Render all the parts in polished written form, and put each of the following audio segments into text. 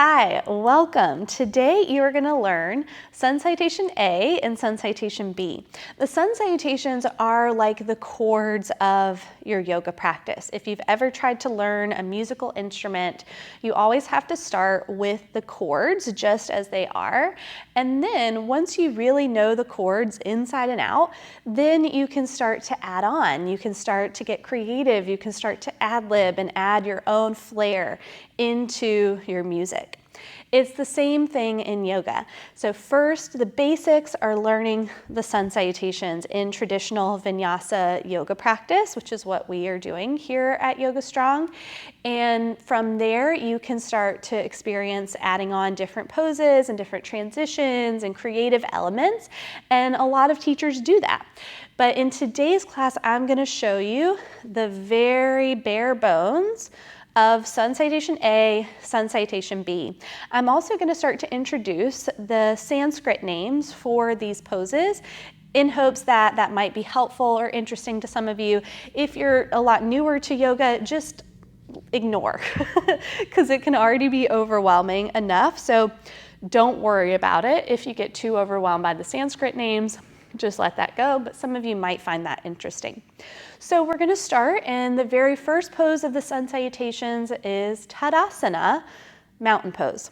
Hi, welcome. Today you are going to learn Sun Salutation A and Sun Salutation B. The Sun Salutations are like the chords of your yoga practice. If you've ever tried to learn a musical instrument, you always have to start with the chords just as they are. And then once you really know the chords inside and out, then you can start to add on. You can start to get creative. You can start to ad-lib and add your own flair into your music. It's the same thing in yoga. So first, the basics are learning the Sun Salutations in traditional vinyasa yoga practice, which is what we are doing here at Yoga Strong. And from there, you can start to experience adding on different poses and different transitions and creative elements. And a lot of teachers do that. But in today's class, I'm going to show you the very bare bones of Sun Salutation A, Sun Salutation B. I'm also going to start to introduce the Sanskrit names for these poses in hopes that that might be helpful or interesting to some of you. If you're a lot newer to yoga, just ignore because it can already be overwhelming enough. So don't worry about it. If you get too overwhelmed by the Sanskrit names, just let that go, but some of you might find that interesting. So we're going to start, and the very first pose of the Sun Salutations is Tadasana, mountain pose.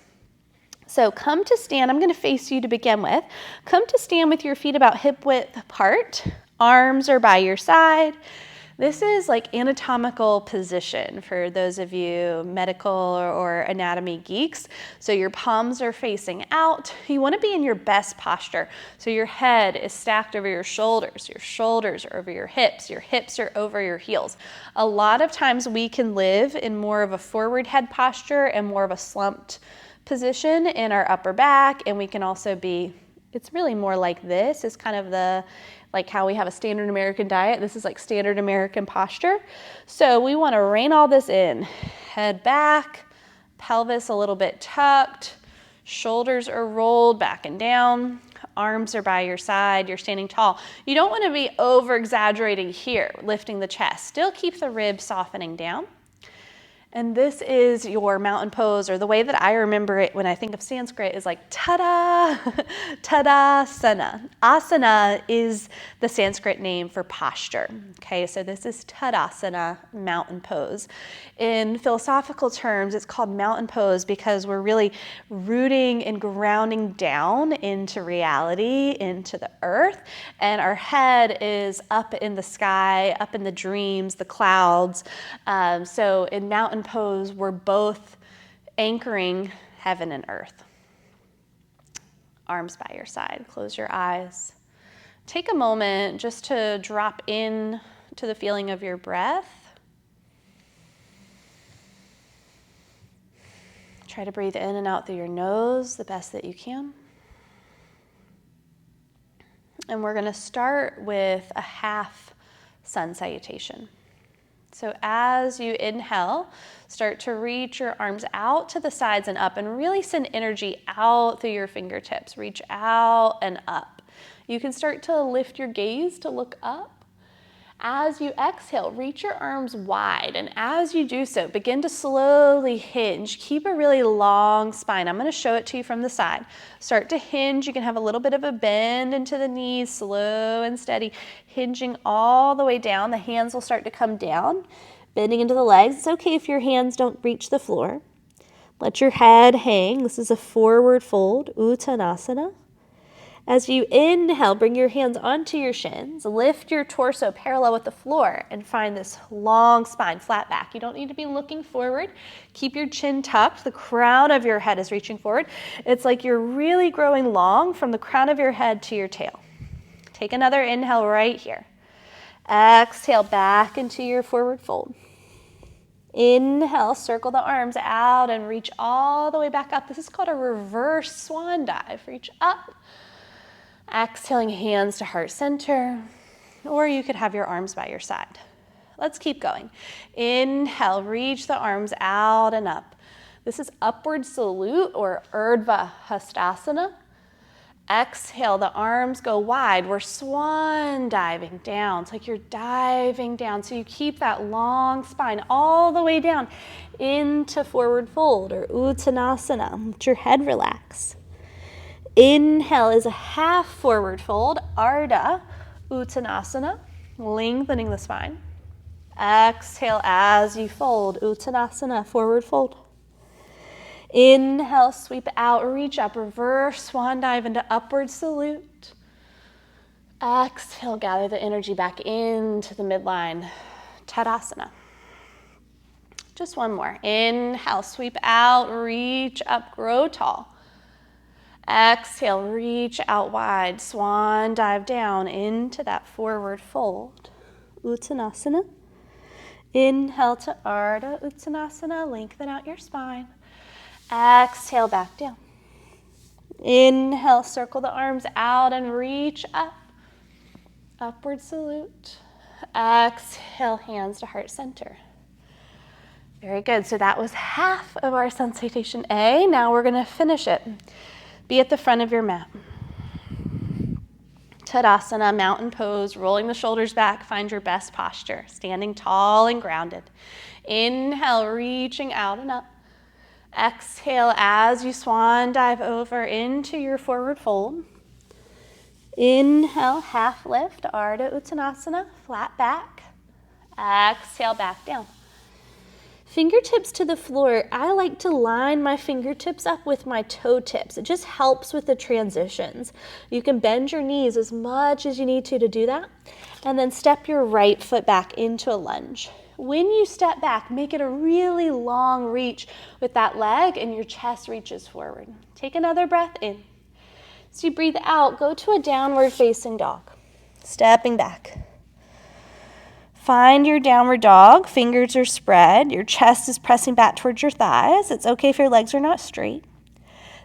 So come to stand. I'm going to face you to begin with. Come to stand with your feet about hip width apart. Arms are by your side. This is like anatomical position for those of you medical or anatomy geeks. So your palms are facing out. You want to be in your best posture. So your head is stacked over your shoulders are over your hips are over your heels. A lot of times we can live in more of a forward head posture and more of a slumped position in our upper back, and we can also be, it's really more like this is kind of the like how we have a standard American diet. This is like standard American posture. So we want to rein all this in. Head back, pelvis a little bit tucked, shoulders are rolled back and down, arms are by your side, you're standing tall. You don't want to be over exaggerating here, lifting the chest. Still keep the ribs softening down. And this is your mountain pose, or the way that I remember it when I think of Sanskrit is like tada, tadasana. Asana is the Sanskrit name for posture. Okay, so this is Tadasana, mountain pose. In philosophical terms, it's called mountain pose because we're really rooting and grounding down into reality, into the earth, and our head is up in the sky, up in the dreams, the clouds. So in mountain pose, we're both anchoring heaven and earth. Arms by your side, close your eyes. Take a moment just to drop in to the feeling of your breath. Try to breathe in and out through your nose the best that you can. And we're going to start with a half Sun Salutation. So as you inhale, start to reach your arms out to the sides and up and really send energy out through your fingertips. Reach out and up. You can start to lift your gaze to look up. As you exhale, reach your arms wide, and as you do so, begin to slowly hinge. Keep a really long spine. I'm going to show it to you from the side. Start to hinge. You can have a little bit of a bend into the knees, slow and steady, hinging all the way down. The hands will start to come down, bending into the legs. It's okay if your hands don't reach the floor. Let your head hang. This is a forward fold, Uttanasana. As you inhale, bring your hands onto your shins, lift your torso parallel with the floor, and find this long spine, flat back. You don't need to be looking forward. Keep your chin tucked. The crown of your head is reaching forward. It's like you're really growing long from the crown of your head to your tail. Take another inhale right here. Exhale back into your forward fold. Inhale, circle the arms out and reach all the way back up. This is called a reverse swan dive. Reach up. Exhaling, hands to heart center, or you could have your arms by your side. Let's keep going. Inhale, reach the arms out and up. This is upward salute or Urdhva Hastasana. Exhale, the arms go wide. We're swan diving down. It's like you're diving down. So you keep that long spine all the way down into forward fold or Uttanasana. Let your head relax. Inhale is a half forward fold, Ardha Uttanasana, lengthening the spine. Exhale as you fold, Uttanasana, forward fold. Inhale, sweep out, reach up, reverse swan dive into upward salute. Exhale, gather the energy back into the midline, Tadasana. Just one more. Inhale, sweep out, reach up, grow tall. Exhale, reach out wide, swan dive down into that forward fold, Uttanasana. Inhale to Ardha Uttanasana, lengthen out your spine. Exhale, back down. Inhale, circle the arms out and reach up. Upward salute. Exhale, hands to heart center. Very good. So that was half of our Sun Salutation A. Now we're going to finish it. Be at the front of your mat. Tadasana, mountain pose, rolling the shoulders back. Find your best posture, standing tall and grounded. Inhale, reaching out and up. Exhale as you swan dive over into your forward fold. Inhale, half lift, Ardha Uttanasana, flat back. Exhale, back down. Fingertips to the floor. I like to line my fingertips up with my toe tips. It just helps with the transitions. You can bend your knees as much as you need to do that. And then step your right foot back into a lunge. When you step back, make it a really long reach with that leg and your chest reaches forward. Take another breath in. As you breathe out, go to a downward facing dog. Stepping back. Find your downward dog. Fingers are spread. Your chest is pressing back towards your thighs. It's okay if your legs are not straight.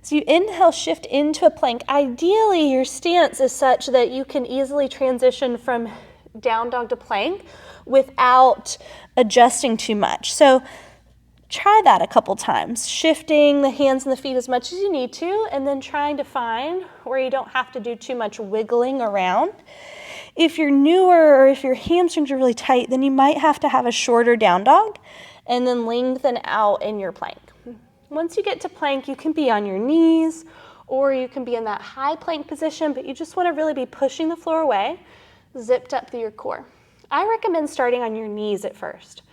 So you inhale, shift into a plank. Ideally, your stance is such that you can easily transition from down dog to plank without adjusting too much. So try that a couple times, shifting the hands and the feet as much as you need to, and then trying to find where you don't have to do too much wiggling around. If you're newer or if your hamstrings are really tight, then you might have to have a shorter down dog and then lengthen out in your plank. Once you get to plank, you can be on your knees or you can be in that high plank position, but you just want to really be pushing the floor away, zipped up through your core. I recommend starting on your knees at first.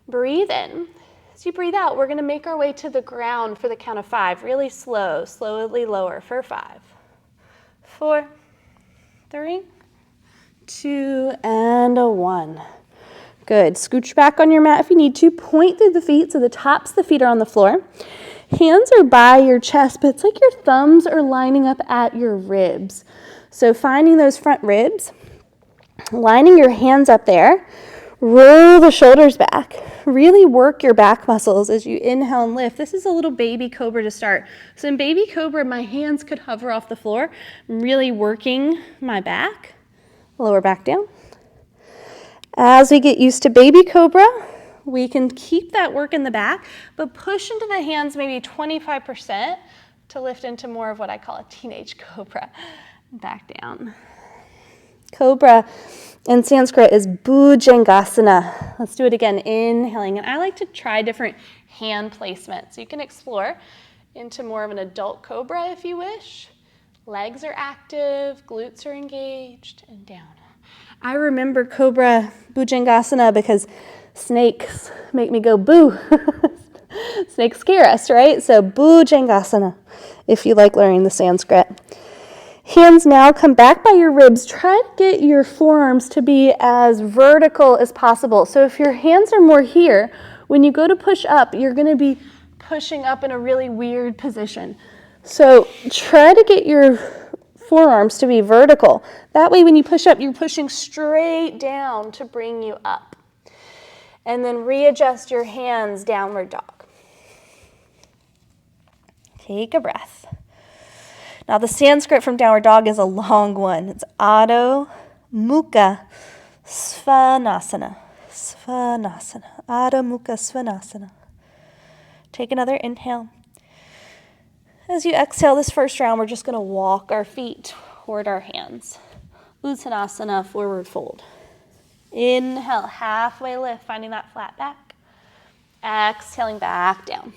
Breathe in. As you breathe out, we're going to make our way to the ground for the count of 5. Really slow, slowly lower for 5, 4, 3, 2, and a 1. Good. Scooch back on your mat if you need to. Point through the feet so the tops of the feet are on the floor. Hands are by your chest, but it's like your thumbs are lining up at your ribs. So finding those front ribs, lining your hands up there, roll the shoulders back. Really work your back muscles as you inhale and lift. This is a little baby cobra to start. So in baby cobra, my hands could hover off the floor. I'm really working my back. Lower back down. As we get used to baby cobra, we can keep that work in the back, but push into the hands maybe 25% to lift into more of what I call a teenage cobra. Back down. Cobra in Sanskrit is Bhujangasana. Let's do it again, inhaling. And I like to try different hand placements. You can explore into more of an adult cobra if you wish. Legs are active, glutes are engaged, and down. I remember Cobra Bhujangasana because snakes make me go boo. Snakes scare us, right? So Bhujangasana, if you like learning the Sanskrit. Hands now come back by your ribs. Try to get your forearms to be as vertical as possible. So if your hands are more here, when you go to push up, you're going to be pushing up in a really weird position. So try to get your forearms to be vertical. That way when you push up, you're pushing straight down to bring you up. And then readjust your hands, downward dog. Take a breath. Now the Sanskrit from downward dog is a long one. It's Adho Mukha Svanasana. Svanasana. Adho Mukha Svanasana. Take another inhale. As you exhale this first round, we're just going to walk our feet toward our hands. Uttanasana, forward fold. Inhale, halfway lift, finding that flat back. Exhaling back down.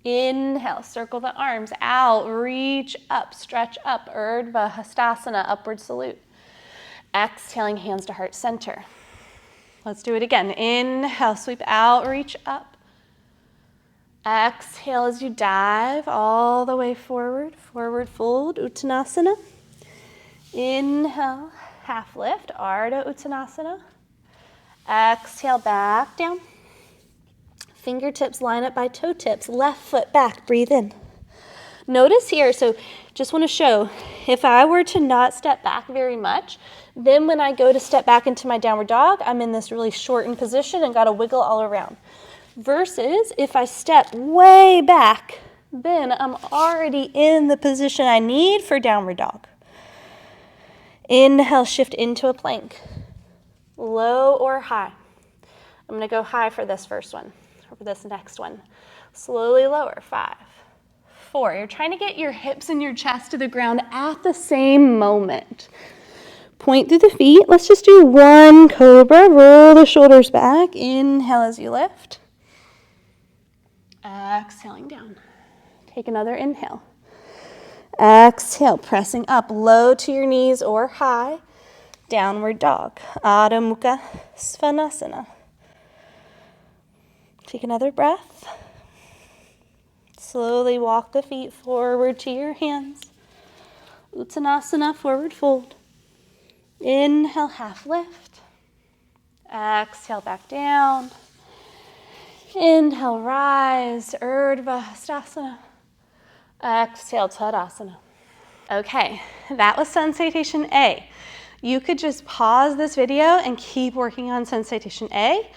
Inhale, circle the arms out, reach up, stretch up, Urdhva Hastasana, upward salute. Exhaling, hands to heart center. Let's do it again. Inhale, sweep out, reach up. Exhale as you dive all the way forward, forward fold, Uttanasana. Inhale, half lift, Ardha Uttanasana. Exhale, back down. Fingertips line up by toe tips, left foot back, breathe in. Notice here, so just want to show, if I were to not step back very much, then when I go to step back into my downward dog, I'm in this really shortened position and got to wiggle all around. Versus if I step way back, then I'm already in the position I need for downward dog. Inhale, shift into a plank. Low or high. I'm going to go high for this first one, or for this next one. Slowly lower, 5, 4. You're trying to get your hips and your chest to the ground at the same moment. Point through the feet. Let's just do one cobra. Roll the shoulders back. Inhale as you lift. Exhaling down. Take another inhale. Exhale, pressing up, low to your knees or high. Downward dog. Adho Mukha Svanasana. Take another breath. Slowly walk the feet forward to your hands. Uttanasana, forward fold. Inhale, half lift. Exhale, back down. Inhale, rise, Urdhva Hastasana. Exhale, Tadasana. Okay, that was Sun Salutation A. You could just pause this video and keep working on Sun Salutation A.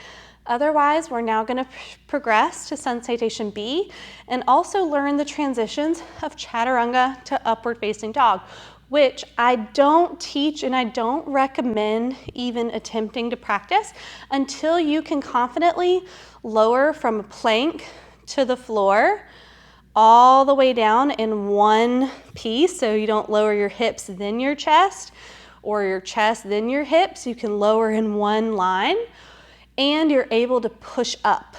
Otherwise, we're now going to progress to Sun Salutation B and also learn the transitions of Chaturanga to upward facing dog, which I don't teach and I don't recommend even attempting to practice until you can confidently lower from a plank to the floor all the way down in one piece. So you don't lower your hips then your chest, or your chest then your hips. You can lower in one line, and you're able to push up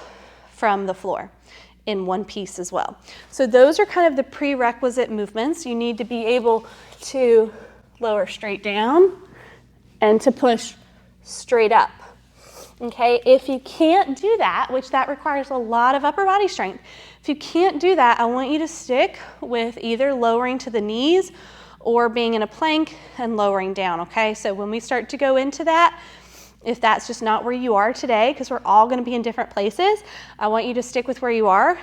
from the floor in one piece as well. So those are kind of the prerequisite movements. You need to be able to lower straight down and to push straight up. Okay, if you can't do that, which that requires a lot of upper body strength, if you can't do that, I want you to stick with either lowering to the knees or being in a plank and lowering down, okay? So when we start to go into that, if that's just not where you are today, because we're all gonna be in different places, I want you to stick with where you are.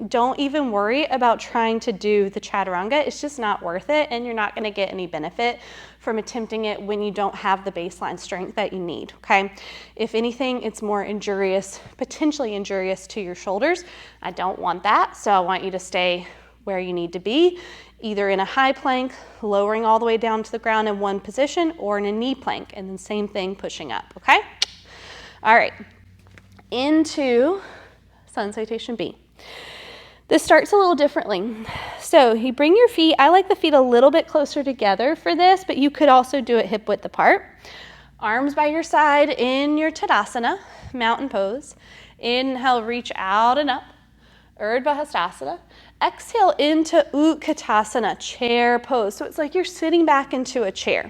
Don't even worry about trying to do the Chaturanga. It's just not worth it, and you're not gonna get any benefit from attempting it when you don't have the baseline strength that you need, okay? If anything, it's more injurious, potentially injurious to your shoulders. I don't want that, so I want you to stay where you need to be, either in a high plank, lowering all the way down to the ground in one position, or in a knee plank, and then same thing, pushing up, okay? All right, into Sun Salutation B. This starts a little differently. So you bring your feet, I like the feet a little bit closer together for this, but you could also do it hip width apart. Arms by your side in your Tadasana, mountain pose. Inhale, reach out and up, Urdhva Hastasana. Exhale into Utkatasana, chair pose. So it's like you're sitting back into a chair.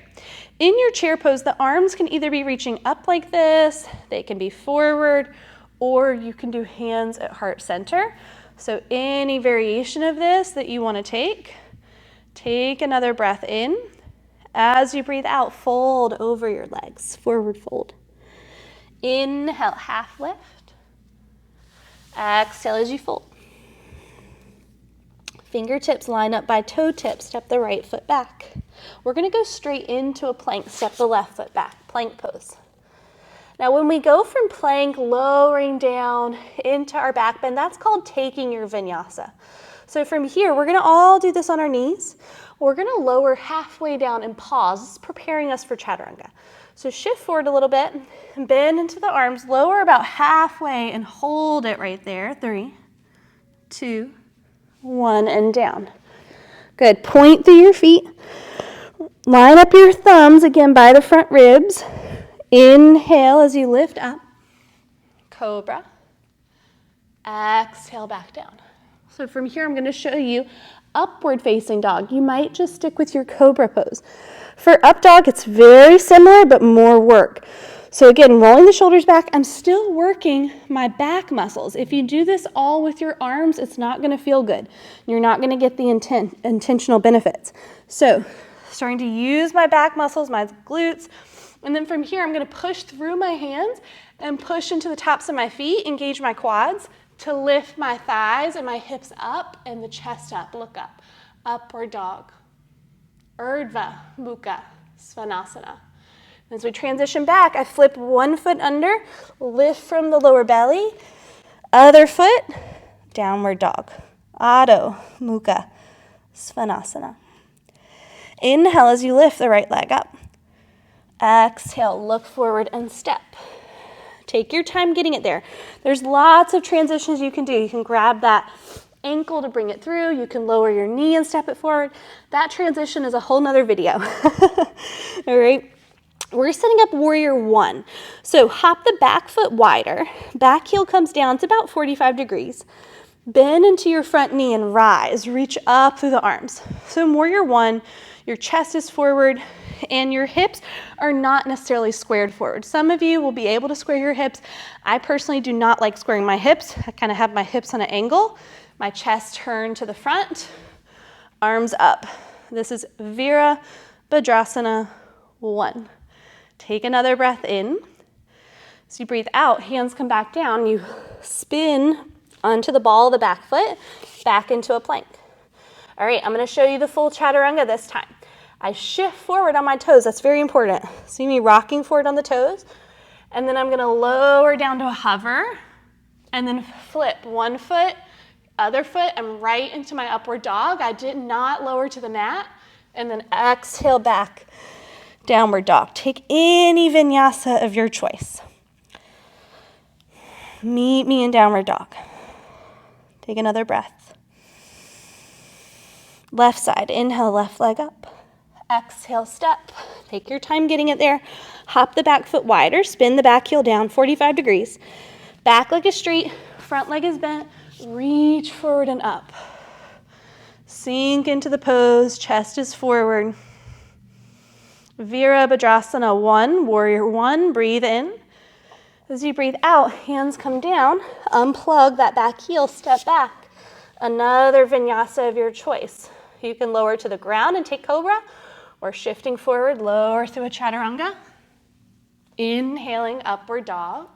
In your chair pose, the arms can either be reaching up like this, they can be forward, or you can do hands at heart center. So any variation of this that you want to take another breath in. As you breathe out, fold over your legs, forward fold. Inhale, half lift. Exhale as you fold. Fingertips line up by toe tips, step the right foot back. We're gonna go straight into a plank, step the left foot back, plank pose. Now when we go from plank, lowering down into our back bend, that's called taking your vinyasa. So from here, we're gonna all do this on our knees. We're gonna lower halfway down and pause. This is preparing us for Chaturanga. So shift forward a little bit, bend into the arms, lower about halfway and hold it right there. 3, 2, 1, and down. Good. Point through your feet. Line up your thumbs again by the front ribs. Inhale as you lift up. Cobra. Exhale back down. So from here, I'm going to show you upward facing dog. You might just stick with your cobra pose. For up dog, it's very similar, but more work. So again, rolling the shoulders back, I'm still working my back muscles. If you do this all with your arms, it's not going to feel good. You're not going to get the intentional benefits. So starting to use my back muscles, my glutes, and then from here, I'm going to push through my hands and push into the tops of my feet, engage my quads to lift my thighs and my hips up and the chest up. Look up. Upward dog. Urdhva Mukha Svanasana. As we transition back, I flip one foot under, lift from the lower belly, other foot, downward dog. Adho Mukha Svanasana. Inhale as you lift the right leg up. Exhale, look forward and step. Take your time getting it there. There's lots of transitions you can do. You can grab that ankle to bring it through. You can lower your knee and step it forward. That transition is a whole nother video. All right. We're setting up warrior one. So hop the back foot wider. Back heel comes down to about 45 degrees. Bend into your front knee and rise. Reach up through the arms. So in warrior one, your chest is forward and your hips are not necessarily squared forward. Some of you will be able to square your hips. I personally do not like squaring my hips. I kind of have my hips on an angle. My chest turned to the front, arms up. This is Virabhadrasana 1. Take another breath in. As you breathe out, hands come back down. You spin onto the ball of the back foot, back into a plank. All right, I'm going to show you the full chaturanga this time. I shift forward on my toes. That's very important. See me rocking forward on the toes. And then I'm going to lower down to a hover and then flip one foot, other foot, and right into my upward dog. I did not lower to the mat. And then exhale back, downward dog. Take any vinyasa of your choice. Meet me in downward dog. Take another breath. Left side, inhale, left leg up. Exhale, step. Take your time getting it there. Hop the back foot wider, spin the back heel down 45 degrees. Back leg is straight, front leg is bent. Reach forward and up. Sink into the pose, chest is forward. Virabhadrasana 1, warrior 1, breathe in. As you breathe out, hands come down, unplug that back heel, step back. Another vinyasa of your choice. You can lower to the ground and take cobra, or shifting forward, lower through a chaturanga. Inhaling, upward dog.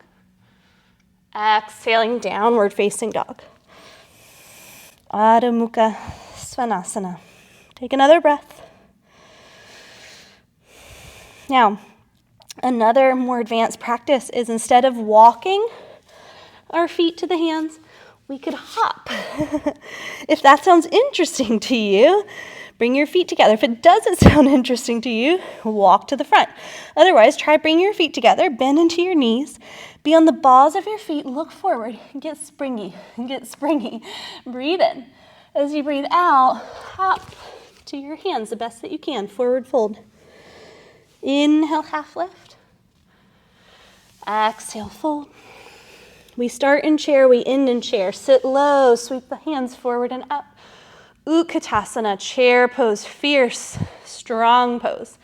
Exhaling, downward facing dog. Adho Mukha Svanasana. Take another breath. Now, another more advanced practice is instead of walking our feet to the hands, we could hop. If that sounds interesting to you, bring your feet together. If it doesn't sound interesting to you, walk to the front. Otherwise, try bringing your feet together, bend into your knees, be on the balls of your feet, look forward, get springy, Breathe in. As you breathe out, hop to your hands the best that you can, forward fold. Inhale, half lift. Exhale, fold. We start in chair, we end in chair. Sit low, sweep the hands forward and up. Utkatasana, chair pose, fierce, strong pose.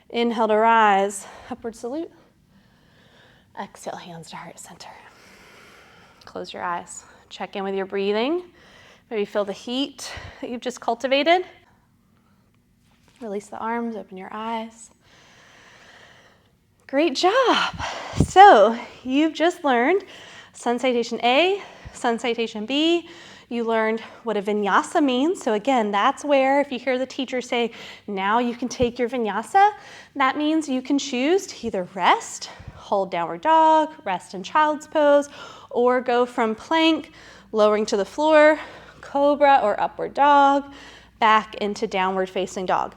Inhale to rise, upward salute. Exhale, hands to heart center. Close your eyes. Check in with your breathing. Maybe feel the heat that you've just cultivated. Release the arms, open your eyes. Great job. So you've just learned sun salutation A, sun salutation B. You learned what a vinyasa means. So again, that's where if you hear the teacher say, now you can take your vinyasa, that means you can choose to either rest, hold downward dog, rest in child's pose, or go from plank, lowering to the floor, cobra or upward dog, back into downward facing dog.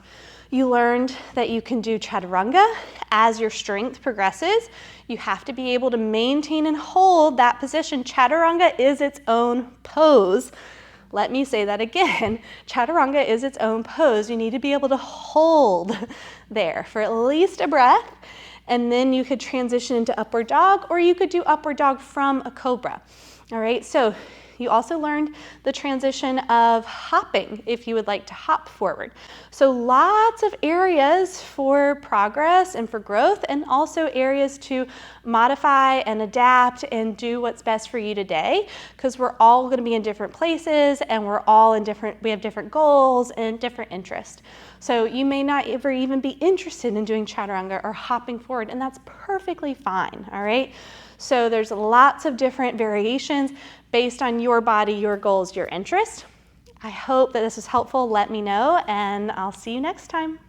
You learned that you can do chaturanga as your strength progresses. You have to be able to maintain and hold that position. Chaturanga is its own pose. Let me say that again. Chaturanga is its own pose. You need to be able to hold there for at least a breath, and then you could transition into upward dog, or you could do upward dog from a cobra. All right, so you also learned the transition of hopping if you would like to hop forward. So lots of areas for progress and for growth, and also areas to modify and adapt and do what's best for you today, because we're all going to be in different places, and we have different goals and different interests. So you may not ever even be interested in doing chaturanga or hopping forward, and that's perfectly fine, all right? So there's lots of different variations based on your body, your goals, your interests. I hope that this is helpful. Let me know, and I'll see you next time.